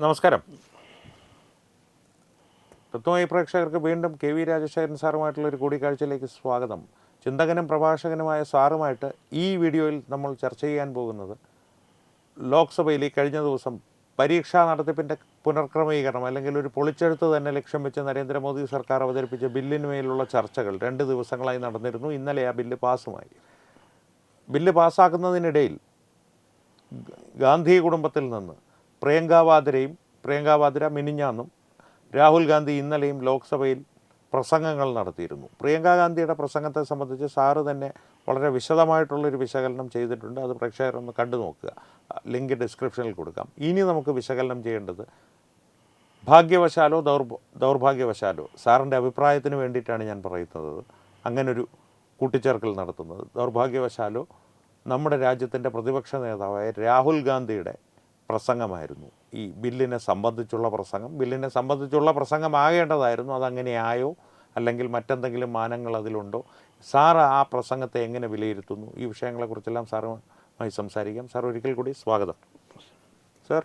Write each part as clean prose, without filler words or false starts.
നമസ്കാരം. തത്വമയി പ്രേക്ഷകർക്ക് വീണ്ടും കെ വി രാജശേഖരൻ സാറുമായിട്ടുള്ളൊരു കൂടിക്കാഴ്ചയിലേക്ക് സ്വാഗതം. ചിന്തകനും പ്രഭാഷകനുമായ സാറുമായിട്ട് ഈ വീഡിയോയിൽ നമ്മൾ ചർച്ച ചെയ്യാൻ പോകുന്നത് ലോക്സഭയിൽ ഈ കഴിഞ്ഞ ദിവസം പരീക്ഷാ നടത്തിപ്പിൻ്റെ പുനർക്രമീകരണം അല്ലെങ്കിൽ ഒരു പൊളിച്ചെഴുത്ത് തന്നെ ലക്ഷ്യം വെച്ച് നരേന്ദ്രമോദി സർക്കാർ അവതരിപ്പിച്ച ബില്ലിനുമേലുള്ള ചർച്ചകൾ 2 ദിവസങ്ങളായി നടന്നിരുന്നു. ഇന്നലെ ആ ബില്ല് പാസ്സുമായി. ബില്ല് പാസ്സാക്കുന്നതിനിടയിൽ ഗാന്ധി കുടുംബത്തിൽ നിന്ന് പ്രിയങ്ക വാദ്ര മിനിഞ്ഞാന്നും രാഹുൽ ഗാന്ധി ഇന്നലെയും ലോക്സഭയിൽ പ്രസംഗങ്ങൾ നടത്തിയിരുന്നു. പ്രിയങ്ക ഗാന്ധിയുടെ പ്രസംഗത്തെ സംബന്ധിച്ച് സാറ് തന്നെ വളരെ വിശദമായിട്ടുള്ളൊരു വിശകലനം ചെയ്തിട്ടുണ്ട്. അത് പ്രേക്ഷകരൊന്ന് കണ്ടു നോക്കുക. ലിങ്ക് ഡിസ്ക്രിപ്ഷനിൽ കൊടുക്കാം. ഇനി നമുക്ക് വിശകലനം ചെയ്യേണ്ടത് ഭാഗ്യവശാലോ ദൗർഭാഗ്യവശാലോ സാറിൻ്റെ അഭിപ്രായത്തിന് വേണ്ടിയിട്ടാണ് ഞാൻ പറയുന്നത്, അങ്ങനൊരു കൂട്ടിച്ചേർക്കൽ നടത്തുന്നത്. ദൗർഭാഗ്യവശാലോ നമ്മുടെ രാജ്യത്തിൻ്റെ പ്രതിപക്ഷ നേതാവായ രാഹുൽ ഗാന്ധിയുടെ പ്രസംഗമായിരുന്നു ഈ ബില്ലിനെ സംബന്ധിച്ചുള്ള പ്രസംഗമാകേണ്ടതായിരുന്നു. അതങ്ങനെയായോ അല്ലെങ്കിൽ മറ്റെന്തെങ്കിലും മാനങ്ങൾ അതിലുണ്ടോ? സാറ് ആ പ്രസംഗത്തെ എങ്ങനെ വിലയിരുത്തുന്നു? ഈ വിഷയങ്ങളെക്കുറിച്ചെല്ലാം സാറുമായി സംസാരിക്കാം. സാർ ഒരിക്കൽ കൂടി സ്വാഗതം. സാർ,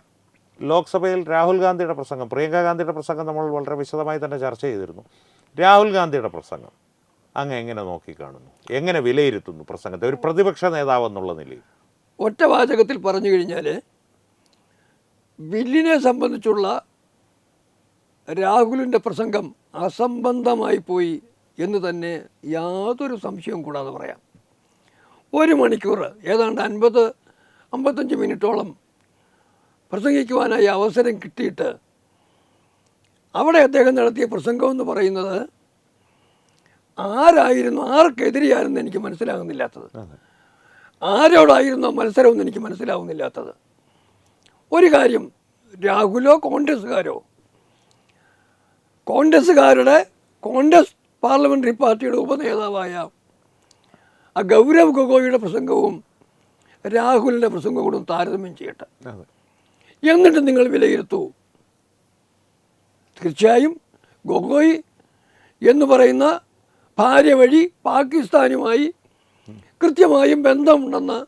ലോക്സഭയിൽ രാഹുൽ ഗാന്ധിയുടെ പ്രസംഗം, പ്രിയങ്ക ഗാന്ധിയുടെ പ്രസംഗം നമ്മൾ വളരെ വിശദമായി തന്നെ ചർച്ച ചെയ്തിരുന്നു. രാഹുൽ ഗാന്ധിയുടെ പ്രസംഗം അങ്ങ് എങ്ങനെ നോക്കിക്കാണുന്നു, എങ്ങനെ വിലയിരുത്തുന്നു പ്രസംഗത്തെ ഒരു പ്രതിപക്ഷ നേതാവ് എന്നുള്ള നിലയിൽ? ഒറ്റ വാചകത്തിൽ പറഞ്ഞു കഴിഞ്ഞാൽ ബില്ലിനെ സംബന്ധിച്ചുള്ള രാഹുലിൻ്റെ പ്രസംഗം അസംബന്ധമായി പോയി എന്ന് തന്നെ യാതൊരു സംശയവും കൂടാതെ പറയാം. 1 മണിക്കൂർ ഏതാണ്ട് 50-55 മിനിറ്റോളം പ്രസംഗിക്കുവാനായി അവസരം കിട്ടിയിട്ട് അവിടെ അദ്ദേഹം നടത്തിയ പ്രസംഗമെന്ന് പറയുന്നത് ആർക്കെതിരെയായിരുന്നു എനിക്ക് മനസ്സിലാകുന്നില്ലാത്തത്, ആരോടായിരുന്നു മത്സരമെന്ന് എനിക്ക് മനസ്സിലാവുന്നില്ലാത്തത്. ഒരു കാര്യം, രാഹുലോ കോൺഗ്രസ്സുകാരുടെ കോൺഗ്രസ് പാർലമെൻ്ററി പാർട്ടിയുടെ ഉപനേതാവായ ആ ഗൗരവ് ഗൊഗോയിയുടെ പ്രസംഗവും രാഹുലിൻ്റെ പ്രസംഗവും താരതമ്യം ചെയ്യട്ടെ, എന്നിട്ട് നിങ്ങൾ വിലയിരുത്തൂ. തീർച്ചയായും ഗൊഗോയ് എന്ന് പറയുന്ന ഭാര്യ വഴി പാകിസ്ഥാനുമായി കൃത്യമായും ബന്ധമുണ്ടെന്ന്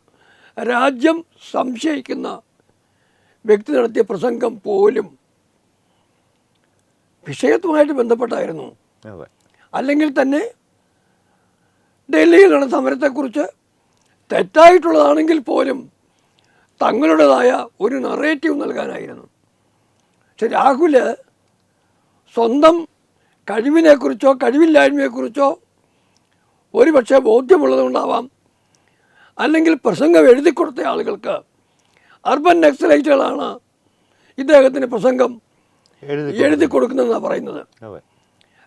രാജ്യം സംശയിക്കുന്ന വ്യക്തി നടത്തിയ പ്രസംഗം പോലും വിഷയത്തുമായിട്ട് ബന്ധപ്പെട്ടായിരുന്നു. അല്ലെങ്കിൽ തന്നെ ഡൽഹിയിൽ നടന്ന സമരത്തെക്കുറിച്ച് തെറ്റായിട്ടുള്ളതാണെങ്കിൽ പോലും തങ്ങളുടേതായ ഒരു നറേറ്റീവ് നൽകാനായിരുന്നു. പക്ഷെ രാഹുല് സ്വന്തം കഴിവിനെക്കുറിച്ചോ കഴിവില്ലായ്മയെക്കുറിച്ചോ ഒരുപക്ഷെ ബോധ്യമുള്ളതുകൊണ്ടാവാം, അല്ലെങ്കിൽ പ്രസംഗം എഴുതി കൊടുത്ത ആളുകൾക്ക് അർബൻ നക്സലൈറ്റുകളാണ് ഇദ്ദേഹത്തിന് പ്രസംഗം എഴുതി കൊടുക്കുന്നതെന്നാണ് പറയുന്നത്.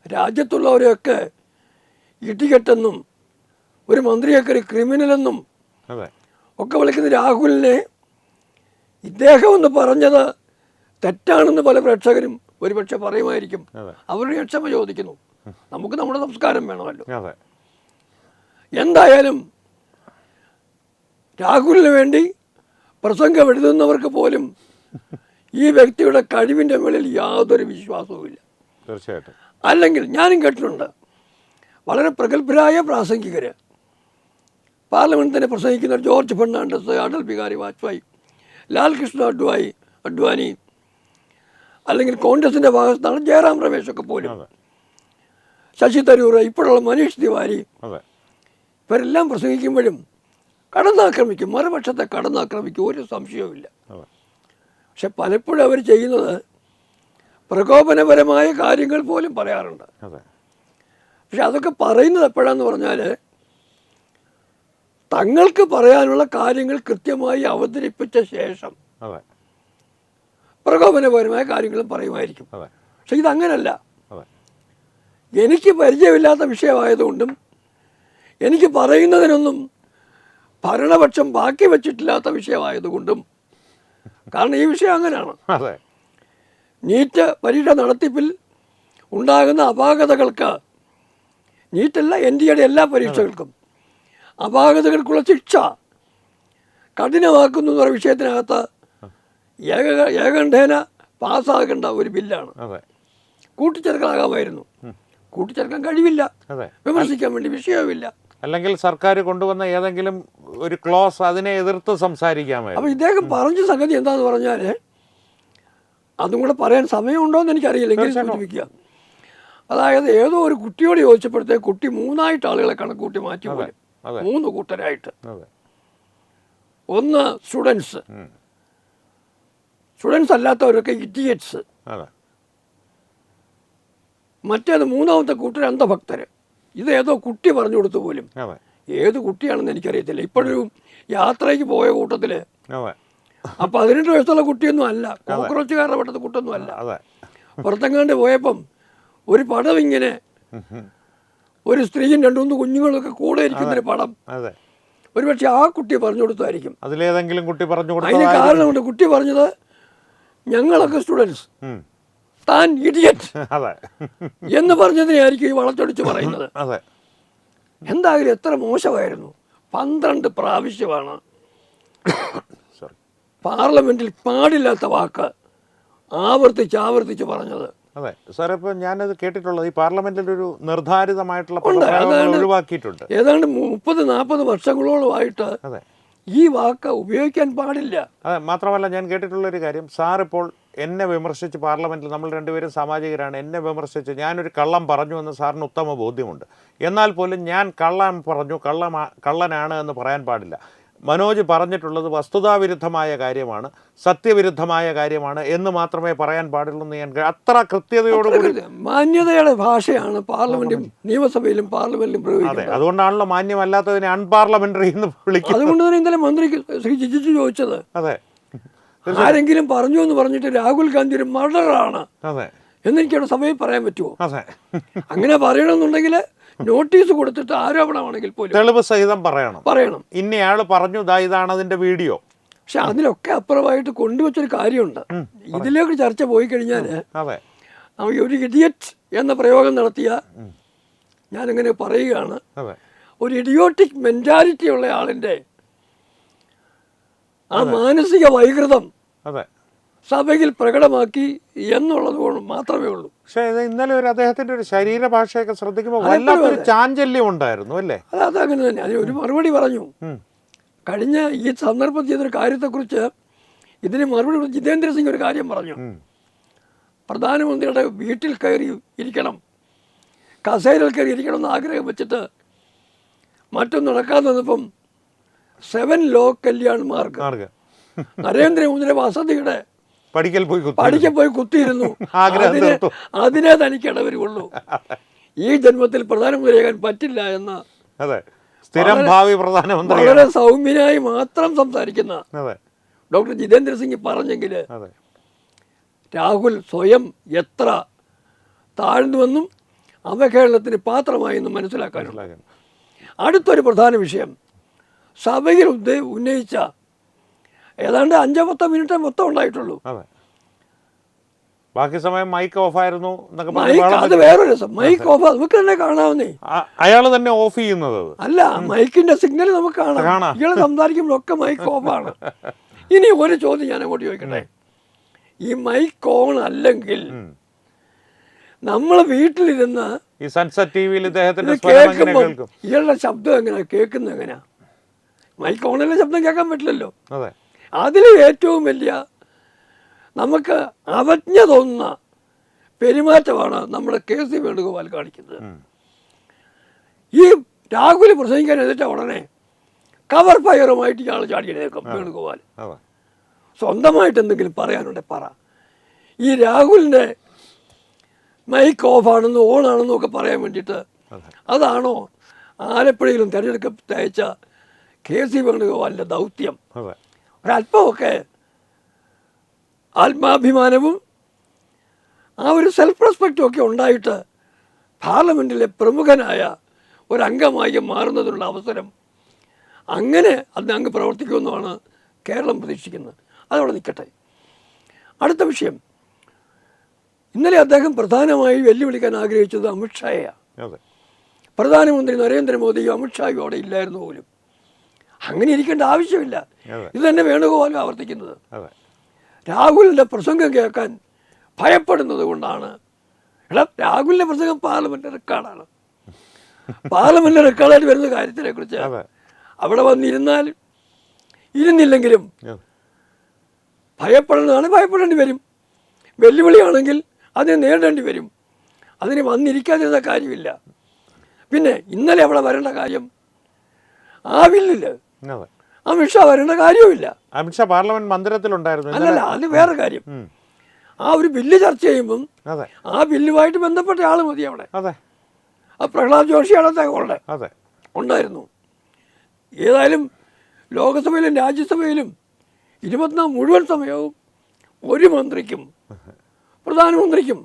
രാജ്യത്തുള്ളവരെയൊക്കെ ഇടികെട്ടെന്നും ഒരു മന്ത്രിയൊക്കെ ഒരു ക്രിമിനലെന്നും ഒക്കെ വിളിക്കുന്ന രാഹുലിനെ ഇദ്ദേഹം എന്ന് പറഞ്ഞത് തെറ്റാണെന്ന് പല പ്രേക്ഷകരും ഒരുപക്ഷെ പറയുമായിരിക്കും. അവരുടെ ക്ഷമ ചോദിക്കുന്നു. നമുക്ക് നമ്മുടെ സംസ്കാരം വേണമല്ലോ. എന്തായാലും രാഹുലിന് വേണ്ടി പ്രസംഗം എഴുതുന്നവർക്ക് പോലും ഈ വ്യക്തിയുടെ കഴിവിൻ്റെ മുകളിൽ യാതൊരു വിശ്വാസവുമില്ല. തീർച്ചയായിട്ടും. അല്ലെങ്കിൽ ഞാനും കേട്ടിട്ടുണ്ട്, വളരെ പ്രഗത്ഭരായ പ്രാസംഗികർ പാർലമെൻറ്റിൽ തന്നെ പ്രസംഗിക്കുന്ന ജോർജ് ഫെർണാണ്ടസ്, അടൽ ബിഹാരി വാജ്പേയി, ലാൽകൃഷ്ണ അഡ്വാനി, അല്ലെങ്കിൽ കോൺഗ്രസിൻ്റെ ഭാഗത്താണ് ജയറാം രമേശൊക്കെ പോലും, ശശി തരൂർ, ഇപ്പോഴുള്ള മനീഷ് തിവാരി, ഇവരെല്ലാം പ്രസംഗിക്കുമ്പോഴും മറുപക്ഷത്തെ കടന്നാക്രമിക്കും, ഒരു സംശയവുമില്ല. പക്ഷെ പലപ്പോഴും അവർ ചെയ്യുന്നത് പ്രകോപനപരമായ കാര്യങ്ങൾ പോലും പറയാറുണ്ട്. പക്ഷെ അതൊക്കെ പറയുന്നത് എപ്പോഴാന്ന് പറഞ്ഞാൽ തങ്ങൾക്ക് പറയാനുള്ള കാര്യങ്ങൾ കൃത്യമായി അവതരിപ്പിച്ച ശേഷം പ്രകോപനപരമായ കാര്യങ്ങളും പറയുമായിരിക്കും. പക്ഷെ ഇതങ്ങനല്ല. എനിക്ക് പരിചയമില്ലാത്ത വിഷയമായതുകൊണ്ടും എനിക്ക് പറയുന്നതിനൊന്നും ഭരണപക്ഷം ബാക്കി വച്ചിട്ടില്ലാത്ത വിഷയമായതുകൊണ്ടും, കാരണം ഈ വിഷയം അങ്ങനെയാണ്. നീറ്റ് പരീക്ഷ നടത്തിപ്പിൽ ഉണ്ടാകുന്ന അപാകതകൾക്ക്, നീറ്റല്ല NDAയുടെ എല്ലാ പരീക്ഷകൾക്കും അപാകതകൾക്കുള്ള ശിക്ഷ കഠിനമാക്കുന്നു എന്ന വിഷയത്തിനകത്ത് ഏകണ്ഠേന പാസ്സാകേണ്ട ഒരു ബില്ലാണ്. കൂട്ടിച്ചേർക്കലാകാമായിരുന്നു. കൂട്ടിച്ചേർക്കാൻ കഴിവില്ല, വിമർശിക്കാൻ വേണ്ടി വിഷയവുമില്ല. അല്ലെങ്കിൽ സർക്കാർ കൊണ്ടുവന്ന ഏതെങ്കിലും ഒരു ക്ലോസ് അതിനെ എതിർത്ത് സംസാരിക്കാമായിരുന്നു. അപ്പോൾ ഇദ്ദേഹം പറഞ്ഞ സംഗതി എന്താണെന്ന് പറഞ്ഞാൽ അതും കൂടെ പറയാൻ സമയമുണ്ടോ എന്ന് എനിക്കറിയില്ല, എങ്കിലും സൂചിപ്പിക്കുക. അതായത് ഏതോ ഒരു കുട്ടിയോട് ചോദിച്ചപ്പോഴത്തേക്ക് കുട്ടി 3 ആയിട്ട് ആളുകളെ കണക്കൂട്ടി മാറ്റി പോലും, 3 കൂട്ടരായിട്ട്. ഒന്ന് സ്റ്റുഡൻസ് അല്ലാത്തവരൊക്കെ ഇഡിയറ്റ്സ്, മറ്റേത് 3ാമത്തെ കൂട്ടർ അന്ധഭക്തര്. ഇത് ഏതോ കുട്ടി പറഞ്ഞു കൊടുത്തു പോലും, ഏത് കുട്ടിയാണെന്ന് എനിക്കറിയത്തില്ല. ഇപ്പോഴൊരു യാത്രയ്ക്ക് പോയ കൂട്ടത്തില് ആ 18 വയസ്സുള്ള കുട്ടിയൊന്നും അല്ല, കോക്രോച്ചുകാരുടെ പെട്ടത് കൂട്ടൊന്നും അല്ല. പുറത്തെങ്ങാണ്ട് പോയപ്പം ഒരു പടം ഇങ്ങനെ ഒരു സ്ത്രീയും 2-3 കുഞ്ഞുങ്ങളൊക്കെ കൂടെ ഇരിക്കുന്നൊരു പടം, ഒരുപക്ഷെ ആ കുട്ടി പറഞ്ഞു കൊടുത്തായിരിക്കും. അതിലേതെങ്കിലും കുട്ടി പറഞ്ഞു അതിന് കാരണമുണ്ട്. കുട്ടി പറഞ്ഞത് ഞങ്ങളൊക്കെ സ്റ്റുഡൻസ്, താൻ ഇഡിയറ്റ് എന്ന് പറഞ്ഞതിനായിരിക്കും ഈ വളച്ചൊടിച്ച് പറയുന്നത്. എന്തായാലും എത്ര മോശമായിരുന്നു. 12 പ്രാവശ്യമാണ് പാർലമെന്റിൽ പാടില്ലാത്ത വാക്ക് ആവർത്തിച്ച് പറഞ്ഞത്. അതെ സാർ, ഇപ്പം ഞാനത് കേട്ടിട്ടുള്ളത് ഈ പാർലമെന്റിൽ ഒരു നിർദ്ധാരിതമായിട്ടുള്ള ഒഴിവാക്കിയിട്ടുണ്ട്. ഏതാണ്ട് 30-40 വർഷങ്ങളോളമായിട്ട് ഈ വാക്ക് ഉപയോഗിക്കാൻ പാടില്ല. അതെ, മാത്രമല്ല ഞാൻ കേട്ടിട്ടുള്ളൊരു കാര്യം, സാർ ഇപ്പോൾ എന്നെ വിമർശിച്ച് പാർലമെന്റിൽ, നമ്മൾ രണ്ടുപേരും സാമാജികരാണ്, എന്നെ വിമർശിച്ച് ഞാനൊരു കള്ളം പറഞ്ഞു എന്ന് സാറിന് ഉത്തമ ബോധ്യമുണ്ട്. എന്നാൽ പോലും ഞാൻ കള്ളം പറഞ്ഞു, കള്ളനാണ് എന്ന് പറയാൻ പാടില്ല. മനോജ് പറഞ്ഞിട്ടുള്ളത് വസ്തുതാവിരുദ്ധമായ കാര്യമാണ്, സത്യവിരുദ്ധമായ കാര്യമാണ് എന്ന് മാത്രമേ പറയാൻ പാടുള്ളൂ എന്ന് ഞാൻ അത്ര കൃത്യതയോടുകൂടി. മാന്യതയുടെ ഭാഷയാണ് പാർലമെന്റും നിയമസഭയിലും പാർലമെന്റിലും പ്രയോഗിക്കുന്നത്. അതെ, അതുകൊണ്ടാണല്ലോ മാന്യമല്ലാത്തതിനെ അൺപാർലമെന്ററി എന്ന് വിളിക്കുന്നത്. അതുകൊണ്ട് തന്നെ ഇന്നലെ മന്ത്രി ശ്രീ ജിജു ചോദിച്ചത്, അതെ, ആരെങ്കിലും പറഞ്ഞു എന്ന് പറഞ്ഞിട്ട് രാഹുൽ ഗാന്ധി ഒരു മർഡറാണ് എന്നെനിക്കവിടെ സഭയിൽ പറയാൻ പറ്റുമോ? അങ്ങനെ പറയണമെന്നുണ്ടെങ്കിൽ നോട്ടീസ് കൊടുത്തിട്ട് ആരോപണമാണെങ്കിൽ പോലും തെളിവ് സഹിതം പറയണം. ഇന്നയാൾ പറഞ്ഞു, ഇതാണ് അതിന്റെ വീഡിയോ. പക്ഷെ അതിലൊക്കെ അപ്പുറമായിട്ട് കൊണ്ടുവച്ചൊരു കാര്യമുണ്ട്. ഇതിലേക്ക് ചർച്ച പോയി കഴിഞ്ഞാൽ ഒരു ഇഡിയറ്റ് എന്ന പ്രയോഗം നടത്തിയ, ഞാനിങ്ങനെ പറയുകയാണ്, ഒരു ഇഡിയോട്ടിക് മെന്റാലിറ്റി ഉള്ള ആളിന്റെ ആ മാനസിക വൈകൃതം സഭയിൽ പ്രകടമാക്കി എന്നുള്ളത് മാത്രമേ ഉള്ളൂ. പക്ഷേ ഇന്നലെ ഒരു അദ്ദേഹത്തിന്റെ ഒരു ശരീരഭാഷയൊക്കെ ശ്രദ്ധിക്കുമ്പോൾ വല്ലാത്തൊരു ചാഞ്ചല്യം ഉണ്ടായിരുന്നു അല്ലേ? അതങ്ങനെ തന്നെ. അതിനൊരു മറുപടി പറഞ്ഞു. കഴിഞ്ഞ ഈ സന്ദർഭം ചെയ്തൊരു കാര്യത്തെക്കുറിച്ച് ഇതിന് മറുപടി ജിതേന്ദ്ര സിംഗ് ഒരു കാര്യം പറഞ്ഞു. പ്രധാനമന്ത്രിയുടെ വീട്ടിൽ കയറി ഇരിക്കണം, കസേരയിൽ കയറി ഇരിക്കണം എന്ന് ആഗ്രഹം വെച്ചിട്ട് മറ്റൊന്നും നടക്കാതെ വന്നപ്പം 7 ലോ കല്യാൺ മാർഗ് നരേന്ദ്രമോദിയുടെ വസതിയുടെ പഠിക്കൽ പോയി കുത്തിയിരുന്നു. അതിനെ തനിക്ക് ഇടവരുള്ളൂ. ഈ ജന്മത്തിൽ പ്രധാനമന്ത്രിയാകാൻ പറ്റില്ല എന്ന വളരെ സൗമ്യനായി മാത്രം സംസാരിക്കുന്ന ഡോക്ടർ ജിതേന്ദ്ര സിംഗ് പറഞ്ഞെങ്കിൽ രാഹുൽ സ്വയം എത്ര താഴ്ന്നുവെന്നും അവഹേളനത്തിന് പാത്രമായി എന്നും മനസ്സിലാക്കാനുള്ള. അടുത്തൊരു പ്രധാന വിഷയം, സഭയിൽ ഉന്നയിച്ച ഏതാണ്ട് 5-10 മിനിറ്റ് മൊത്തം ഉണ്ടായിട്ടുള്ളൂ. ബാക്കി സമയം മൈക്ക് ഓഫ് ആയിരുന്നു. അത് വേറൊരു രസം. മൈക്ക് ഓഫ് നമുക്ക് തന്നെ കാണാവുന്നേ, അയാൾ തന്നെ ഓഫ് ചെയ്യുന്നത് അല്ല, മൈക്കിന്റെ സിഗ്നൽ നമുക്ക് കാണാം. ഇയാൾ സംസാരിക്കുമ്പോഴൊക്കെ മൈക്ക് ഓഫാണ്. ഇനി ഒരു ചോദ്യം ഞാൻ അങ്ങോട്ട് ചോദിക്കട്ടെ, ഈ മൈക്ക് ഓൺ അല്ലെങ്കിൽ നമ്മൾ വീട്ടിലിരുന്ന് ഈ സൺസെറ്റ് ടിവിയിൽ കേൾക്കുമ്പോൾ ഇയാളുടെ ശബ്ദം എങ്ങനെയാ കേൾക്കുന്നത്? എങ്ങനെയാ? മൈക്ക് ഓണിലെ ശബ്ദം കേൾക്കാൻ പറ്റില്ലല്ലോ. അതിൽ ഏറ്റവും വലിയ നമുക്ക് അവജ്ഞ തോന്നുന്ന പെരുമാറ്റമാണ് നമ്മുടെ KC വേണുഗോപാൽ കാണിക്കുന്നത്. ഈ രാഹുൽ പ്രസംഗിക്കാൻ എഴുതിട്ട ഉടനെ കവർ ഫയറുമായിട്ട് ഇയാൾ ചാടി എഴുന്നേക്കും വേണുഗോപാൽ. സ്വന്തമായിട്ട് എന്തെങ്കിലും പറയാനുണ്ടെ പറ. ഈ രാഹുലിൻ്റെ മൈക്ക് ഓഫാണെന്നും ഓണാണെന്നും ഒക്കെ പറയാൻ വേണ്ടിയിട്ട് അതാണോ ആലപ്പുഴയിലും തിരഞ്ഞെടുക്കത്തയച്ച KC വേണുഗോപാലിൻ്റെ ദൗത്യം? ഒരല്പമൊക്കെ ആത്മാഭിമാനവും ആ ഒരു സെൽഫ് റെസ്പെക്റ്റും ഒക്കെ ഉണ്ടായിട്ട് പാർലമെൻറ്റിലെ പ്രമുഖനായ ഒരംഗമായി മാറുന്നതിനുള്ള അവസരം അങ്ങനെ അങ്ങ് പ്രവർത്തിക്കുമെന്നാണ് കേരളം പ്രതീക്ഷിക്കുന്നത്. അതവിടെ നിൽക്കട്ടെ. അടുത്ത വിഷയം, ഇന്നലെ അദ്ദേഹം പ്രധാനമായി വെല്ലുവിളിക്കാൻ ആഗ്രഹിച്ചത് അമിത്ഷായെയാണ്. പ്രധാനമന്ത്രി നരേന്ദ്രമോദിയും അമിത്ഷായും അവിടെ ഇല്ലായിരുന്നു പോലും. അങ്ങനെ ഇരിക്കേണ്ട ആവശ്യമില്ല. ഇത് തന്നെ വേണുഗോപാലും ആവർത്തിക്കുന്നത്. രാഹുലിൻ്റെ പ്രസംഗം കേൾക്കാൻ ഭയപ്പെടുന്നത് കൊണ്ടാണ്. രാഹുലിൻ്റെ പ്രസംഗം പാർലമെന്റ് റെക്കോർഡാണ്. പാർലമെന്റ് റെക്കോർഡായിട്ട് വരുന്ന കാര്യത്തിനെ കുറിച്ച് അവിടെ വന്നിരുന്നാൽ ഇരുന്നില്ലെങ്കിലും ഭയപ്പെടുന്നതാണ്, ഭയപ്പെടേണ്ടി വരും. വെല്ലുവിളിയാണെങ്കിൽ അതിനെ നേരിടേണ്ടി വരും. അതിന് വന്നിരിക്കാതിരുന്ന കാര്യമില്ല. പിന്നെ ഇന്നലെ അവിടെ വരേണ്ട കാര്യം ആ ബില്ലിൽ അമിത്ഷാ വരേണ്ട കാര്യവുമില്ല. അമിത്ഷാ പാർലമെന്റ് മന്ദിരത്തിലുണ്ടായിരുന്നു. അല്ലല്ല, അത് വേറെ കാര്യം. ആ ഒരു ബില്ല് ചർച്ച ചെയ്യുമ്പം ആ ബില്ലുമായിട്ട് ബന്ധപ്പെട്ട ആൾ മതി അവിടെ. ആ പ്രഹ്ലാദ് ജോഷിയാണ് ഉണ്ടായിരുന്നു. ഏതായാലും ലോകസഭയിലും രാജ്യസഭയിലും 24 മുഴുവൻ സമയവും ഒരു മന്ത്രിക്കും പ്രധാനമന്ത്രിക്കും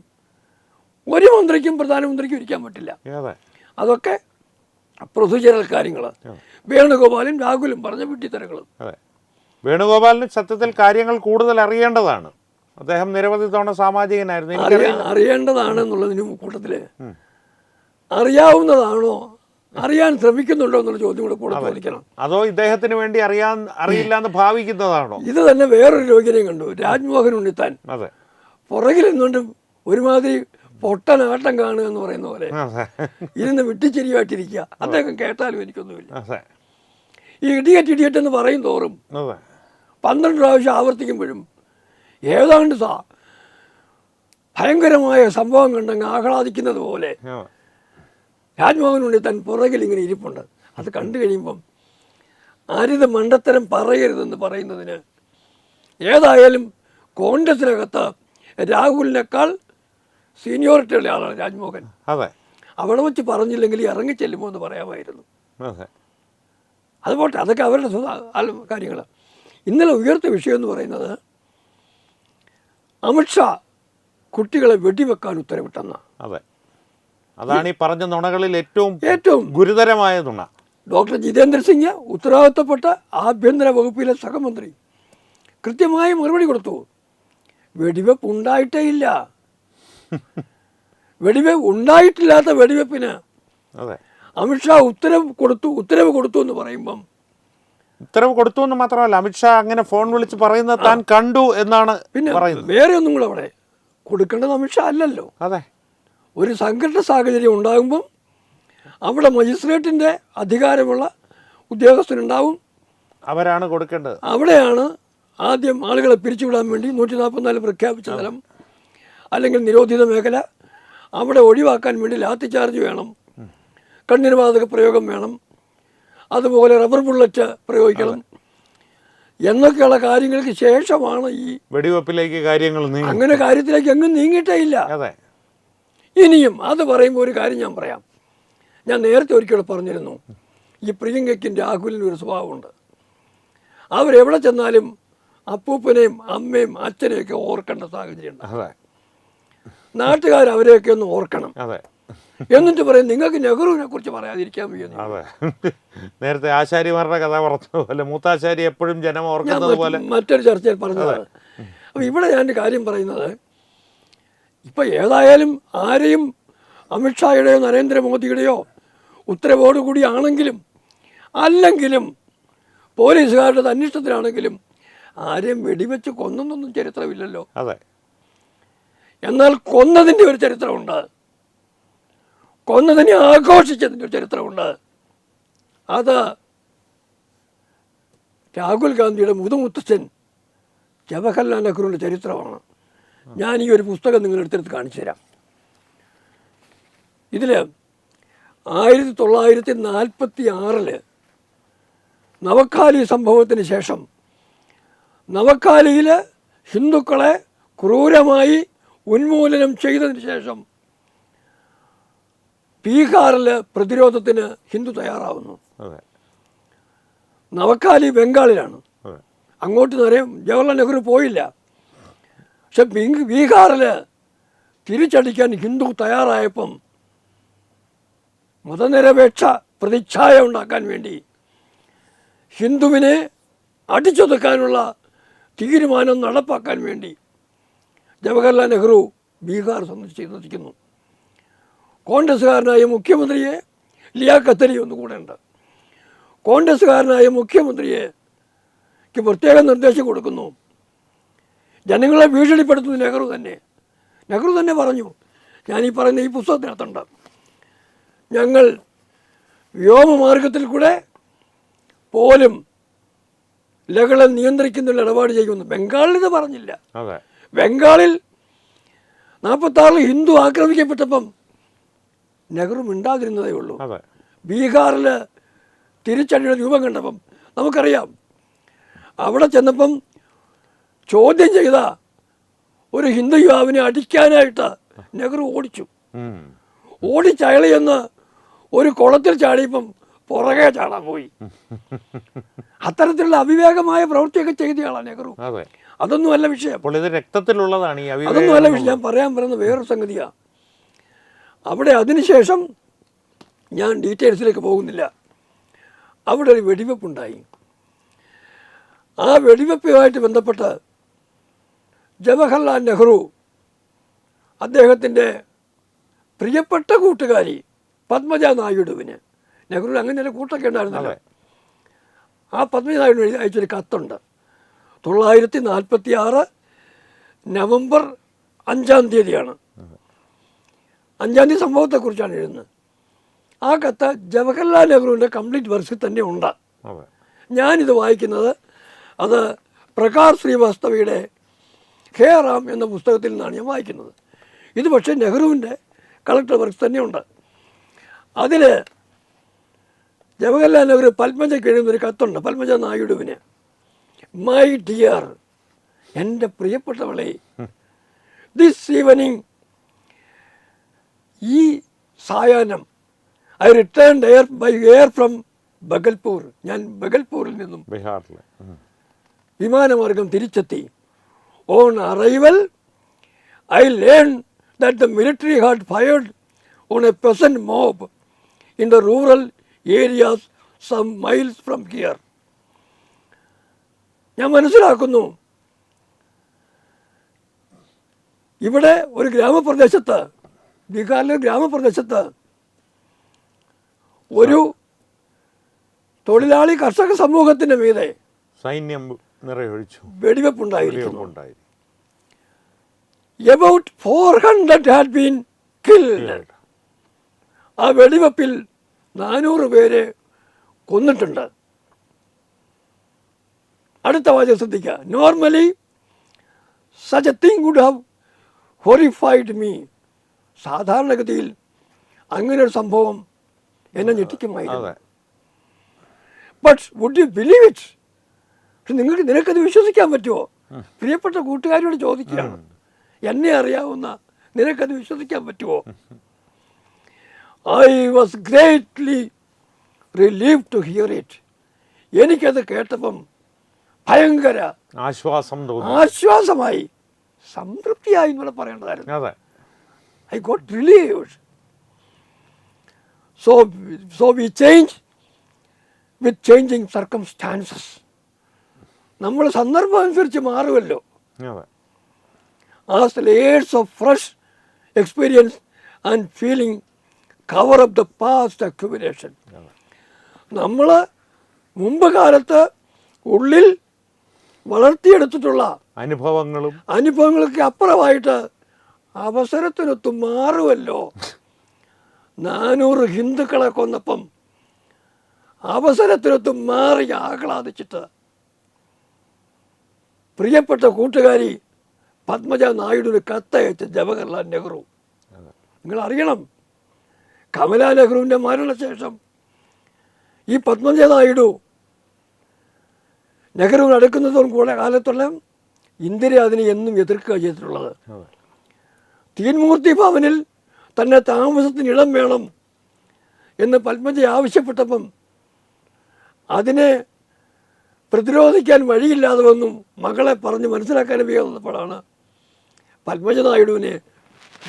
ഇരിക്കാൻ പറ്റില്ല. അതൊക്കെ പ്രൊസീജിയറൽ കാര്യങ്ങൾ. വേണുഗോപാലും രാഹുലും പറഞ്ഞ വിട്ടിത്തരങ്ങളും. വേണുഗോപാലിന് സത്യത്തിൽ കാര്യങ്ങൾ കൂടുതൽ അറിയേണ്ടതാണ്. അദ്ദേഹം നിരവധി തവണ സാമാജികനായിരുന്നു. അറിയേണ്ടതാണ് എന്നുള്ളതിന് കൂട്ടത്തിൽ അറിയാവുന്നതാണോ, അറിയാൻ ശ്രമിക്കുന്നുണ്ടോ എന്നുള്ള ചോദ്യം കൂടെ ചോദിക്കണം. അതോ ഇദ്ദേഹത്തിന് വേണ്ടി അറിയില്ല എന്ന് ഭാവിക്കുന്നതാണോ? ഇത് തന്നെ വേറൊരു രോഗിനെയും കണ്ടു, രാജ്മോഹൻ ഉണ്ണിത്താൻ. പുറകിൽ നിന്നുകൊണ്ട് ഒരുമാതിരി പൊട്ടനാട്ടം കാണുക എന്ന് പറയുന്ന പോലെ ഇരുന്ന് വിട്ടിച്ചിരിയായിട്ടിരിക്കുക. അദ്ദേഹം കേട്ടാലും എനിക്കൊന്നുമില്ല. ഈ ഇടിയറ്റ് എന്ന് പറയും തോറും 12 പ്രാവശ്യം ആവർത്തിക്കുമ്പോഴും ഏതാണ്ട് ഭയങ്കരമായ സംഭവം കണ്ടങ്ങ് ആഹ്ലാദിക്കുന്നത് പോലെ രാജ്മോഹൻ ഉണ്ണിത്താൻ പുറകിൽ ഇങ്ങനെ ഇരിപ്പുണ്ട്. അത് കണ്ടു കഴിയുമ്പം അരുത് മണ്ടത്തരം പറയരുതെന്ന് പറയുന്നതിന് ഏതായാലും കോൺഗ്രസിനകത്ത് രാഹുലിനേക്കാൾ സീനിയോറിറ്റി ഉള്ള ആളാണ് രാജ്മോഹൻ. അവിടെ വെച്ച് പറഞ്ഞില്ലെങ്കിൽ ഇറങ്ങിച്ചെല്ലുമോ എന്ന് പറയാമായിരുന്നു. അതുപോട്ടെ, അതൊക്കെ അവരുടെ കാര്യങ്ങൾ. ഇന്നലെ ഉയർത്തിയ വിഷയം എന്ന് പറയുന്നത് അമിത്ഷാ കുട്ടികളെ വെടിവെക്കാൻ ഉത്തരവിട്ടെന്ന. അതാണ് ഈ പറഞ്ഞ നുണകളിൽ ഏറ്റവും ഗുരുതരമായ നുണ. ഡോക്ടർ ജിതേന്ദ്ര സിംഗ് ഉത്തരവാദിത്തപ്പെട്ട ആഭ്യന്തര വകുപ്പിലെ സഹമന്ത്രി കൃത്യമായി മറുപടി കൊടുത്തു. വെടിവെപ്പ് ഉണ്ടായിട്ടേ ഇല്ല. ഉണ്ടായിട്ടില്ലാത്ത വെടിവെപ്പിന് അമിത്ഷാ ഉത്തരവ് കൊടുത്തു എന്ന് പറയുമ്പം, ഉത്തരവ് കൊടുത്തു എന്ന് മാത്രമല്ല, അമിത്ഷാ അങ്ങനെ ഫോൺ വിളിച്ച് പറയുന്നത് താൻ കണ്ടു എന്നാണ്. പിന്നെ വേറെ ഒന്നും കൂടെ അവിടെ കൊടുക്കേണ്ടത് അമിത്ഷാ അല്ലല്ലോ. ഒരു സംഘർഷ സാഹചര്യം ഉണ്ടാകുമ്പം അവിടെ മജിസ്ട്രേറ്റിൻ്റെ അധികാരമുള്ള ഉദ്യോഗസ്ഥരുണ്ടാവും, അവരാണ് കൊടുക്കേണ്ടത്. അവിടെയാണ് ആദ്യം ആളുകളെ പിരിച്ചുവിടാൻ വേണ്ടി 144 പ്രഖ്യാപിച്ച സ്ഥലം അല്ലെങ്കിൽ നിരോധിത മേഖല അവിടെ ഒഴിവാക്കാൻ വേണ്ടി ലാത്തി ചാർജ് വേണം, കണ്ണിന് വാതക പ്രയോഗം വേണം, അതുപോലെ റബ്ബർ ബുള്ളറ്റ് പ്രയോഗിക്കണം എന്നൊക്കെയുള്ള കാര്യങ്ങൾക്ക് ശേഷമാണ് ഈ വെടിവെപ്പിലേക്ക് കാര്യങ്ങൾ. അങ്ങനെ കാര്യത്തിലേക്ക് എങ്ങും നീങ്ങിയിട്ടേ ഇല്ല. ഇനിയും അത് പറയുമ്പോൾ ഒരു കാര്യം ഞാൻ പറയാം. ഞാൻ നേരത്തെ ഒരിക്കലും പറഞ്ഞിരുന്നു, ഈ പ്രിയങ്കയ്ക്കും രാഹുലിനും ഒരു സ്വഭാവമുണ്ട്. അവരെവിടെ ചെന്നാലും അപ്പൂപ്പനെയും അമ്മയും അച്ഛനെയൊക്കെ ഓർക്കേണ്ട സാഹചര്യം ഉണ്ട്. നാട്ടുകാർ അവരെയൊക്കെ ഒന്ന് ഓർക്കണം. എന്നിട്ട് പറയും നിങ്ങൾക്ക് നെഹ്റുവിനെ കുറിച്ച് പറയാതിരിക്കാൻ വയ്യ. നേരത്തെ ആശാരിമാരുടെ കഥ പറഞ്ഞു പോലെ മൂത്താശാരി എപ്പോഴും ജനം ഓർക്കുന്നത് പോലെ മറ്റൊരു ചർച്ചയിൽ പറഞ്ഞതാണ്. അപ്പം ഇവിടെ ഞാൻ കാര്യം പറയുന്നത്, ഇപ്പം ഏതായാലും ആരെയും അമിത്ഷായുടെയോ നരേന്ദ്രമോദിയുടെയോ ഉത്തരവോടുകൂടി ആണെങ്കിലും അല്ലെങ്കിലും പോലീസുകാരുടെ അന്വേഷണത്തിലാണെങ്കിലും ആരെയും വെടിവെച്ച് കൊന്നൊന്നും ചരിത്രമില്ലല്ലോ. എന്നാൽ കൊന്നതിൻ്റെ ഒരു ചരിത്രമുണ്ട്, കൊന്നതിനെ ആഘോഷിച്ചതിൻ്റെ ഒരു ചരിത്രമുണ്ട്. അത് രാഹുൽ ഗാന്ധിയുടെ മുതുമുത്തച്ഛൻ ജവഹർലാൽ നെഹ്റുവിൻ്റെ ചരിത്രമാണ്. ഞാൻ ഈ ഒരു പുസ്തകം നിങ്ങളെടുത്തെടുത്ത് കാണിച്ചു തരാം. ഇതിൽ 1946 നവഖാലി സംഭവത്തിന് ശേഷം നവഖാലിയിൽ ഹിന്ദുക്കളെ ക്രൂരമായി ഉന്മൂലനം ചെയ്തതിന് ശേഷം ബീഹാറിൽ പ്രതിരോധത്തിന് ഹിന്ദു തയ്യാറാവുന്നു. നവഖാലി ബംഗാളിലാണ്. അങ്ങോട്ട് നേരം ജവഹർലാൽ നെഹ്റു പോയില്ല. പക്ഷെ ബീഹാറിൽ തിരിച്ചടിക്കാൻ ഹിന്ദു തയ്യാറായപ്പം മതനിരപേക്ഷ പ്രതിച്ഛായ ഉണ്ടാക്കാൻ വേണ്ടി ഹിന്ദുവിനെ അടിച്ചൊതുക്കാനുള്ള തീരുമാനം നടപ്പാക്കാൻ വേണ്ടി ജവഹർലാൽ നെഹ്റു ബീഹാർ സന്ദർശിക്കുന്നു. കോൺഗ്രസ്സുകാരനായ മുഖ്യമന്ത്രിയെ ലിയാഖത്ത് അലി ഒന്നും കൂടെ ഉണ്ട്. കോൺഗ്രസ്സുകാരനായ മുഖ്യമന്ത്രിക്ക് പ്രത്യേക നിർദ്ദേശം കൊടുക്കുന്നു. ജനങ്ങളെ ഭീഷണിപ്പെടുത്തുന്നത് നെഹ്റു തന്നെ പറഞ്ഞു. ഞാനീ പറയുന്ന ഈ പുസ്തകത്തിനകത്തുണ്ട്, ഞങ്ങൾ വ്യോമമാർഗത്തിൽ കൂടെ പോലും ലഹള നിയന്ത്രിക്കുന്ന ഇടപാട് ചെയ്യുമെന്ന്. ബംഗാളിൽ ഇത് പറഞ്ഞില്ല. ബംഗാളിൽ 46 ഹിന്ദു ആക്രമിക്കപ്പെട്ടപ്പം നെഹ്റു മിണ്ടാതിരുന്നതേ ഉള്ളൂ. ബീഹാറിൽ തിരിച്ചടിയുടെ രൂപം കണ്ടപ്പം നമുക്കറിയാം, അവിടെ ചെന്നപ്പം ചോദ്യം ചെയ്ത ഒരു ഹിന്ദു യുവാവിനെ അടിക്കാനായിട്ട് നെഹ്റു ഓടിച്ചു. ഓടിച്ചയളി എന്ന് ഒരു കുളത്തിൽ ചാടിയപ്പം പുറകെ ചാടാൻ പോയി. അത്തരത്തിലുള്ള അവിവേകമായ പ്രവൃത്തിയൊക്കെ ചെയ്തയാളാണ് നെഹ്റു. അതൊന്നുമല്ല വിഷയം, രക്തത്തിലുള്ളതാണ്. അതൊന്നുമല്ല വിഷയം. ഞാൻ പറയാൻ പറയുന്ന വേറൊരു സംഗതിയാണ്. അവിടെ അതിനുശേഷം ഞാൻ ഡീറ്റെയിൽസിലേക്ക് പോകുന്നില്ല. അവിടെ ഒരു വെടിവെപ്പുണ്ടായി. ആ വെടിവെപ്പുമായിട്ട് ബന്ധപ്പെട്ട് ജവഹർലാൽ നെഹ്റു അദ്ദേഹത്തിൻ്റെ പ്രിയപ്പെട്ട കൂട്ടുകാരി പത്മജ നായിഡുവിന്, നെഹ്റുവിന് അങ്ങനെ ഒരു കൂട്ടൊക്കെ ഉണ്ടായിരുന്നല്ലോ, ആ പത്മജ നായിഡു അയച്ചൊരു കത്തുണ്ട്. 1946 നവംബർ 5-ാം തീയതിയാണ്. 5-ാം തീയതി സംഭവത്തെക്കുറിച്ചാണ് എഴുതുന്നത്. ആ കത്ത് ജവഹർലാൽ നെഹ്റുവിൻ്റെ കംപ്ലീറ്റ് വെർഷൻ തന്നെ ഉണ്ട്. ഞാനിത് വായിക്കുന്നത് അത് പ്രകാശ് ശ്രീവാസ്തവയുടെ ഹേ റാം എന്ന പുസ്തകത്തിൽ നിന്നാണ് ഞാൻ വായിക്കുന്നത്. ഇത് പക്ഷേ നെഹ്റുവിൻ്റെ കളക്ടർ വർക്ക്സ് തന്നെയുണ്ട്. അതിൽ ജവഹർലാൽ നെഹ്റു പത്മജയ്ക്ക് എഴുതുന്നൊരു കത്തുണ്ട്, പത്മജ നായിഡുവിന്. മൈ ഡിയർ, എൻ്റെ പ്രിയപ്പെട്ടവളെ, ദിസ് ഈവനിങ്, ഈ സായാഹ്നം, I return by air from Bhagalpur, ഞാൻ ബഗൽപൂരിൽ നിന്നും ബീഹാറിൽ വിമാനമാർഗം തിരിച്ചെത്തി. On arrival I learn that the military had fired on a peasant mob in the rural areas some miles from here. ഞാൻ മനസ്സിലാക്കുന്നു, ഇവിടെ ഒരു ഗ്രാമപ്രദേശത്ത്, ബീഹാറിലെ ഗ്രാമപ്രദേശത്ത് ഒരു തൊഴിലാളി കർഷക സമൂഹത്തിൻ്റെ മീതെ സൈന്യം നിറയൊഴിച്ചു, വെടിവെപ്പുണ്ടായിരിക്കുന്നു. About 400 had been killed. ആ വെടിവെപ്പിൽ 400 പേരെ കൊന്നിട്ടുണ്ട്. അടുത്ത വാചകം ശ്രദ്ധിക്കുക. Normally such a thing would have horrified me. സാധാരണഗതിയിൽ അങ്ങനെ ഒരു സംഭവം എന്നെ ഞെട്ടിക്കുമായിരുന്നു. But would you believe it? പക്ഷെ നിനക്കത് വിശ്വസിക്കാൻ പറ്റുമോ? പ്രിയപ്പെട്ട കൂട്ടുകാരോട് ചോദിക്കുകയാണ്, എന്നെ അറിയാവുന്ന നിനക്കത് വിശ്വസിക്കാൻ പറ്റുമോ? I was greatly relieve to hear it. എനിക്കത് കേട്ടപ്പം ഭയങ്കര ആശ്വാസമായി, സംതൃപ്തിയായി എന്നൂടെ പറയേണ്ടതായിരുന്നു. I got relieved. So we change with changing circumstances. നമ്മൾ സന്ദർഭം അനുസരിച്ച് മാറുമല്ലോ. As layers of fresh experience and feeling cover up the past accumulation. നമ്മൾ മുമ്പ് കാലത്ത് ഉള്ളിൽ വളർത്തിയെടുത്തിട്ടുള്ള അനുഭവങ്ങളൊക്കെ അപ്പുറമായിട്ട് അവസരത്തിനൊത്ത് മാറുമല്ലോ. 400 ഹിന്ദുക്കളെ കൊന്നപ്പം അവസരത്തിനൊത്ത് മാറി ആഹ്ലാദിച്ചിട്ട് പ്രിയപ്പെട്ട കൂട്ടുകാരി പത്മജ നായിഡുവിന് കത്തയച്ച ജവഹർലാൽ നെഹ്റു. നിങ്ങൾ അറിയണം, കമലാ നെഹ്റുവിൻ്റെ മരണശേഷം ഈ പത്മജ നായിഡു നെഹ്റുവിന് അടുക്കുന്നതോടും കൂടെ കാലത്തോളം ഇന്ദിര അതിനെ എന്നും എതിർക്കുക ചെയ്തിട്ടുള്ളത്. തീൻമൂർത്തി ഭവനിൽ തന്നെ താമസത്തിന് ഇടം വേണം എന്ന് പത്മജ ആവശ്യപ്പെട്ടപ്പം അതിനെ പ്രതിരോധിക്കാൻ വഴിയില്ലാതെ വന്നും മകളെ പറഞ്ഞ് മനസ്സിലാക്കാൻ വന്നപ്പോഴാണ് പത്മജ നായിഡുവിനെ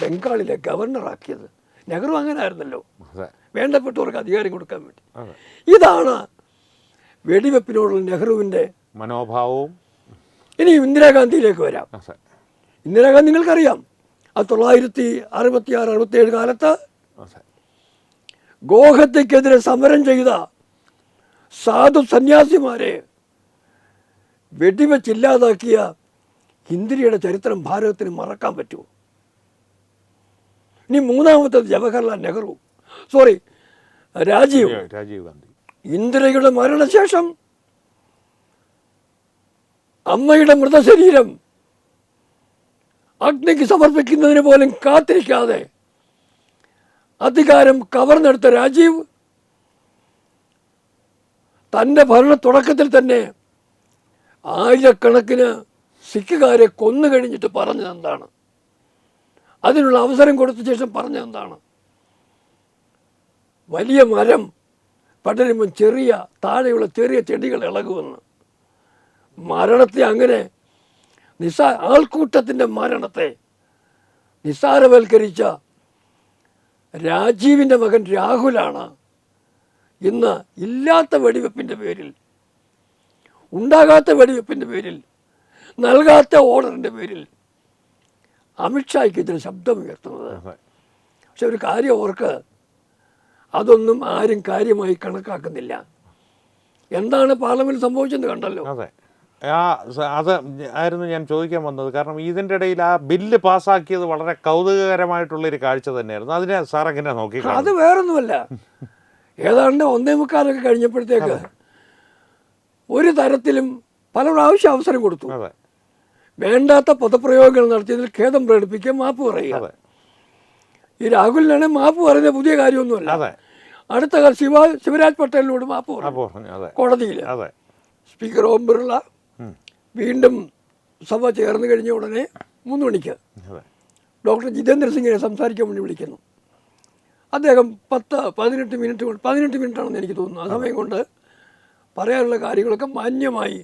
ബംഗാളിലെ ഗവർണറാക്കിയത്. നെഹ്റു അങ്ങനെ ആയിരുന്നല്ലോ, വേണ്ടപ്പെട്ടവർക്ക് അധികാരം കൊടുക്കാൻ വേണ്ടി. ഇതാണ് വെടിവെപ്പിനോടുള്ള നെഹ്റുവിൻ്റെ മനോഭാവവും. ഇനി ഇന്ദിരാഗാന്ധിയിലേക്ക് വരാം. ഇന്ദിരാഗാന്ധി നിങ്ങൾക്കറിയാം, 1966-67 കാലത്ത് ഗോഹത്യക്കെതിരെ സമരം ചെയ്ത സാധു സന്യാസിമാരെ വെടിവെച്ചില്ലാതാക്കിയ ഇന്ദിരയുടെ ചരിത്രം ഭാരതത്തിന് മറക്കാൻ പറ്റുമോ? ഇനി മൂന്നാമത്തത് ജവഹർലാൽ നെഹ്റു, രാജീവ് ഗാന്ധി. ഇന്ദിരയുടെ മരണശേഷം അമ്മയുടെ മൃതശരീരം അഗ്നിക്ക് സമർപ്പിക്കുന്നതിന് പോലും കാത്തിരിക്കാതെ അധികാരം കവർന്നെടുത്ത രാജീവ് തൻ്റെ ഭരണ തുടക്കത്തിൽ തന്നെ ആയിരക്കണക്കിന് സിഖുകാരെ കൊന്നു കഴിഞ്ഞിട്ട് പറഞ്ഞതെന്താണ്? അതിനുള്ള അവസരം കൊടുത്ത ശേഷം പറഞ്ഞതെന്താണ്? വലിയ മരം പടരുമ്പോൾ താഴെയുള്ള ചെറിയ ചെടികൾ ഇളകുമെന്ന്. മരണത്തെ അങ്ങനെ ആൾക്കൂട്ടത്തിൻ്റെ മരണത്തെ നിസ്സാരവൽക്കരിച്ച രാജീവിൻ്റെ മകൻ രാഹുലാണ് ഇന്ന് ഇല്ലാത്ത വെടിവെപ്പിൻ്റെ പേരിൽ, ഉണ്ടാകാത്ത വെടിവെപ്പിൻ്റെ പേരിൽ, നൽകാത്ത ഓർഡറിൻ്റെ പേരിൽ അമിത്ഷായ്ക്കെതിരെ ശബ്ദമുയർത്തുന്നത്. പക്ഷെ ഒരു കാര്യം ഓർക്ക്, അതൊന്നും ആരും കാര്യമായി കണക്കാക്കുന്നില്ല. എന്താണ് പാർലമെൻറ്റ് സംഭവിച്ചെന്ന് കണ്ടല്ലോ. അതെ, അത് ആയിരുന്നു ഞാൻ ചോദിക്കാൻ വന്നത്. കാരണം ഇതിൻ്റെ ഇടയിൽ ആ ബില്ല് പാസ്സാക്കിയത് വളരെ കൗതുകകരമായിട്ടുള്ളൊരു കാഴ്ച തന്നെയായിരുന്നു. അതിനെ സാർ എങ്ങനെ നോക്കി? അത് വേറൊന്നുമല്ല, ഏതാണ്ട് 1:45 കഴിഞ്ഞപ്പോഴത്തേക്ക് ഒരു തരത്തിലും പല പ്രാവശ്യം അവസരം കൊടുത്തു. വേണ്ടാത്ത പദപ്രയോഗങ്ങൾ നടത്തിയതിൽ ഖേദം പ്രകടിപ്പിക്കുക, മാപ്പ് പറയുക. ഈ രാഹുലിനാണ് മാപ്പ് പറയുന്ന പുതിയ കാര്യമൊന്നുമല്ല. അടുത്ത ശിവരാജ് പട്ടേലിനോട് മാപ്പ് പറഞ്ഞു കോടതിയിൽ. സ്പീക്കർ ഓം ബിർള വീണ്ടും സഭ ചേർന്ന് കഴിഞ്ഞ ഉടനെ 3 മണിക്ക് ഡോക്ടർ ജിതേന്ദ്ര സിംഗിനെ സംസാരിക്കാൻ വേണ്ടി വിളിക്കുന്നു. അദ്ദേഹം 18 മിനിറ്റാണെന്ന് എനിക്ക് തോന്നുന്നു. ആ സമയം കൊണ്ട് പറയാനുള്ള കാര്യങ്ങളൊക്കെ മാന്യമായി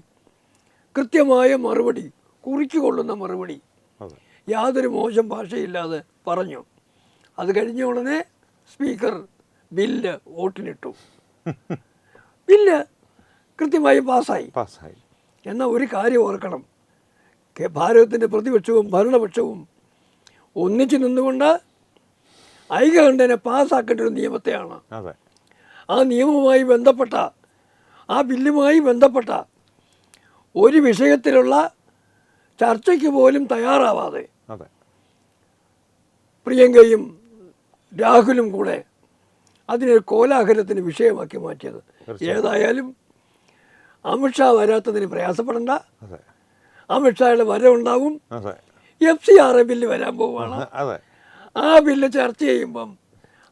കൃത്യമായ മറുപടി, കുറിച്ചുകൊള്ളുന്ന മറുപടി, യാതൊരു മോശം ഭാഷയില്ലാതെ പറഞ്ഞു. അത് കഴിഞ്ഞ ഉടനെ സ്പീക്കർ ബില്ല് വോട്ടിനിട്ടു. ബില്ല് കൃത്യമായി പാസ്സായി. എന്നാൽ ഒരു കാര്യം ഓർക്കണം, ഭാരതത്തിൻ്റെ പ്രതിപക്ഷവും ഭരണപക്ഷവും ഒന്നിച്ചു നിന്നുകൊണ്ട് ഐകകണ്ഠേന പാസ്സാക്കേണ്ട ഒരു നിയമത്തെയാണ്. ആ നിയമവുമായി ബന്ധപ്പെട്ട, ആ ബില്ലുമായി ബന്ധപ്പെട്ട ഒരു വിഷയത്തിലുള്ള ചർച്ചയ്ക്ക് പോലും തയ്യാറാവാതെ പ്രിയങ്കയും രാഹുലും കൂടെ അതിനൊരു കോലാഹലത്തിന് വിഷയമാക്കി മാറ്റിയത്. ഏതായാലും അമിത്ഷാ വരാത്തതിന് പ്രയാസപ്പെടണ്ട. അമിത്ഷായുടെ വരവുണ്ടാവും. FCRA ബില്ല് വരാൻ പോവുകയാണ്. ആ ബില്ല് ചർച്ച ചെയ്യുമ്പം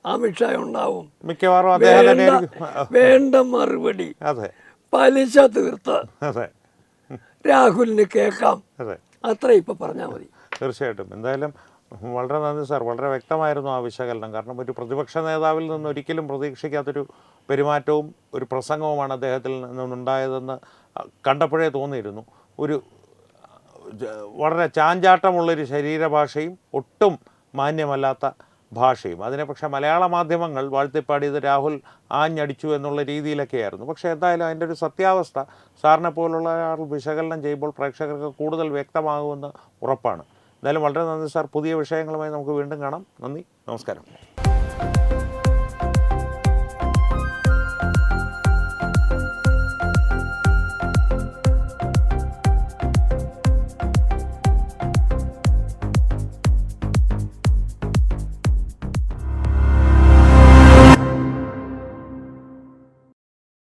അമിത്ഷാ ഉണ്ടാവും. വേണ്ട മറുപടി പലിശ തീർത്ത് രാഹുലിന് കേൾക്കാം. അത്ര ഇപ്പം പറഞ്ഞാൽ മതി. തീർച്ചയായിട്ടും. എന്തായാലും വളരെ നന്ദി സാർ. വളരെ വ്യക്തമായിരുന്നു ആ വിശകലനം. കാരണം ഒരു പ്രതിപക്ഷ നേതാവിൽ നിന്ന് ഒരിക്കലും പ്രതീക്ഷിക്കാത്തൊരു പെരുമാറ്റവും ഒരു പ്രസംഗവുമാണ് അദ്ദേഹത്തിൽ നിന്നുണ്ടായതെന്ന് കണ്ടപ്പോഴേ തോന്നിയിരുന്നു. ഒരു വളരെ ചാഞ്ചാട്ടമുള്ളൊരു ശരീരഭാഷയും ഒട്ടും മാന്യമല്ലാത്ത ഭാഷയും. അതിനെ പക്ഷേ മലയാള മാധ്യമങ്ങൾ വാഴ്ത്തിപ്പാടിയത് രാഹുൽ ആഞ്ഞടിച്ചു എന്നുള്ള രീതിയിലൊക്കെയായിരുന്നു. പക്ഷേ എന്തായാലും അതിൻ്റെ ഒരു സത്യാവസ്ഥ സാറിനെ പോലുള്ള ആൾ വിശകലനം ചെയ്യുമ്പോൾ പ്രേക്ഷകർക്ക് കൂടുതൽ വ്യക്തമാകുമെന്ന് ഉറപ്പാണ്. എന്തായാലും വളരെ നന്ദി സാർ. പുതിയ വിഷയങ്ങളുമായി നമുക്ക് വീണ്ടും കാണാം. നന്ദി, നമസ്കാരം.